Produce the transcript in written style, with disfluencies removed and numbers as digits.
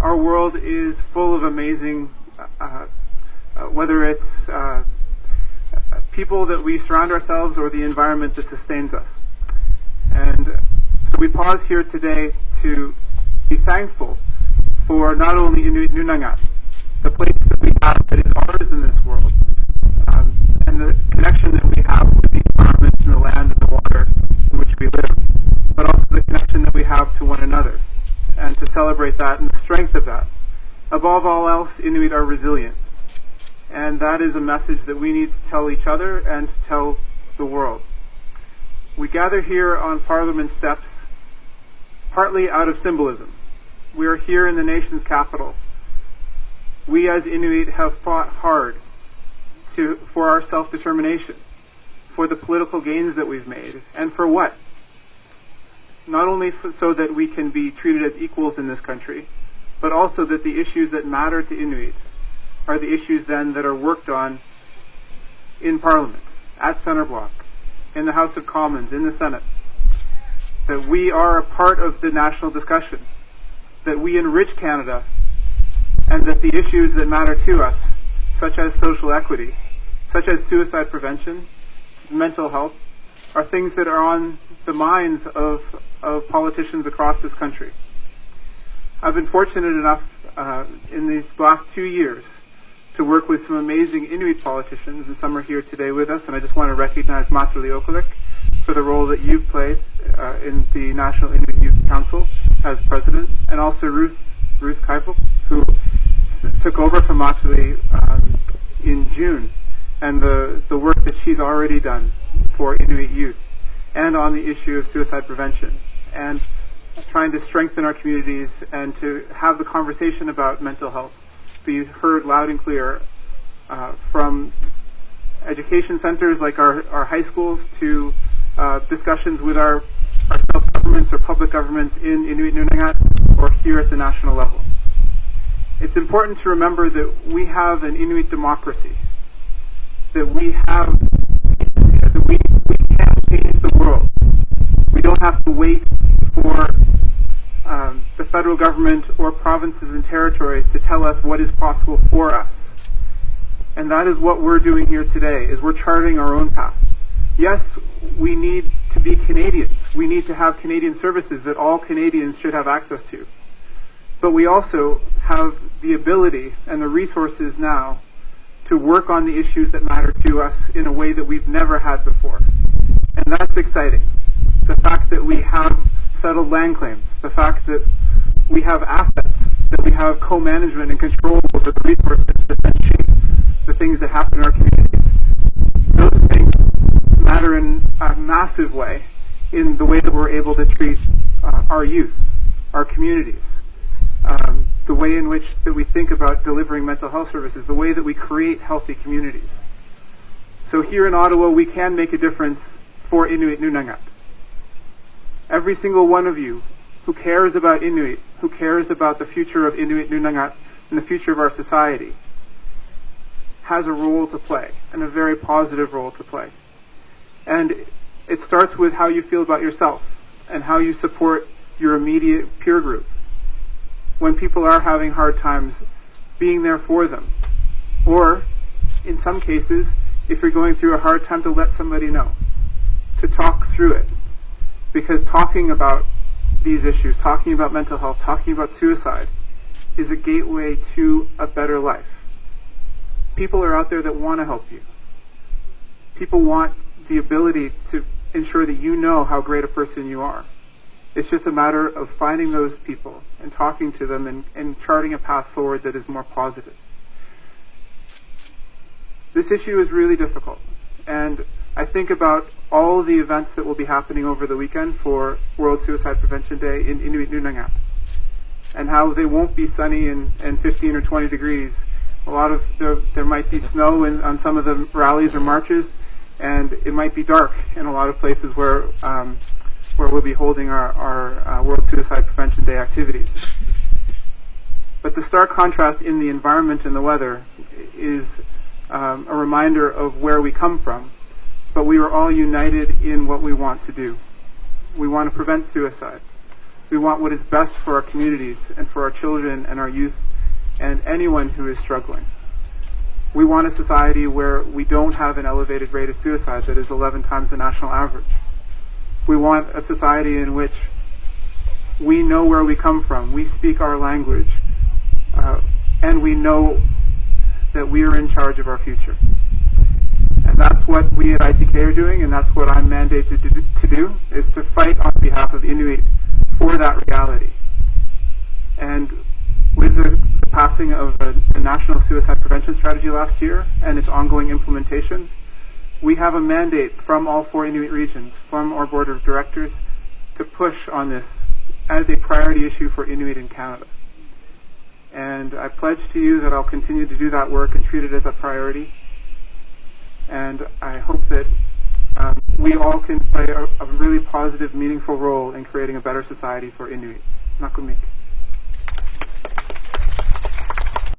Our world is full of amazing, whether it's people that we surround ourselves or the environment that sustains us. And so we pause here today to be thankful for not only Inuit Nunangat, the place that we have that is ours in this world, and the connection that we have with the environment and the land and the water in which we live, but also the connection that we have to one another, and to celebrate that and the strength of that. Above all else, Inuit are resilient, and that is a message that we need to tell each other and to tell the world. We gather here on Parliament steps partly out of symbolism. We are here in the nation's capital. We as Inuit have fought hard for our self-determination, for the political gains that we've made, and for what? Not only so that we can be treated as equals in this country, but also that the issues that matter to Inuit are the issues then that are worked on in Parliament, at Centre Block, in the House of Commons, in the Senate. That we are a part of the national discussion, that we enrich Canada, and that the issues that matter to us, such as social equity, such as suicide prevention, mental health, are things that are on the minds of politicians across this country. I've been fortunate enough in these last 2 years to work with some amazing Inuit politicians, and some are here today with us, and I just want to recognize Matuli Okulik for the role that you've played in the National Inuit Youth Council as president, and also Ruth Keifel, who took over from Matuli in June, and the work that she's already done for Inuit youth, and on the issue of suicide prevention, and trying to strengthen our communities and to have the conversation about mental health be heard loud and clear from education centers like our high schools to discussions with our self-governments or public governments in Inuit Nunangat or here at the national level. It's important to remember that we have an Inuit democracy, that we have, that we can change the world. We don't have to wait for the federal government or provinces and territories to tell us what is possible for us. And that is what we're doing here today, is we're charting our own path. Yes, we need to be Canadians. We need to have Canadian services that all Canadians should have access to. But we also have the ability and the resources now to work on the issues that matter to us in a way that we've never had before. And that's exciting. The fact that we have settled land claims, the fact that we have assets, that we have co-management and control over the resources that then shape the things that happen in our communities. Those things matter in a massive way in the way that we're able to treat our youth, our communities, the way in which that we think about delivering mental health services, the way that we create healthy communities. So here in Ottawa, we can make a difference for Inuit Nunangat. Every single one of you who cares about Inuit, who cares about the future of Inuit Nunangat and the future of our society, has a role to play, and a very positive role to play. And it starts with how you feel about yourself and how you support your immediate peer group. When people are having hard times, being there for them. Or, in some cases, if you're going through a hard time, to let somebody know, to talk through it. Because talking about these issues, talking about mental health, talking about suicide, is a gateway to a better life. People are out there that want to help you. People want the ability to ensure that you know how great a person you are. It's just a matter of finding those people and talking to them and charting a path forward that is more positive. This issue is really difficult, and I think about all the events that will be happening over the weekend for World Suicide Prevention Day in Inuit Nunangat, and how they won't be sunny and 15 or 20 degrees. There might be snow on some of the rallies or marches, and it might be dark in a lot of places where we'll be holding our World Suicide Prevention Day activities. But the stark contrast in the environment and the weather is a reminder of where we come from, but we are all united in what we want to do. We want to prevent suicide. We want what is best for our communities and for our children and our youth and anyone who is struggling. We want a society where we don't have an elevated rate of suicide that is 11 times the national average. We want a society in which we know where we come from, we speak our language, and we know that we are in charge of our future. And that's what we at ITK are doing, and that's what I'm mandated to do, is to fight on behalf of Inuit for that reality. And with the passing of a national suicide prevention strategy last year and its ongoing implementation, we have a mandate from all 4 Inuit regions, from our board of directors, to push on this as a priority issue for Inuit in Canada. And I pledge to you that I'll continue to do that work and treat it as a priority. And I hope that we all can play a really positive, meaningful role in creating a better society for Inuit. Nakumik.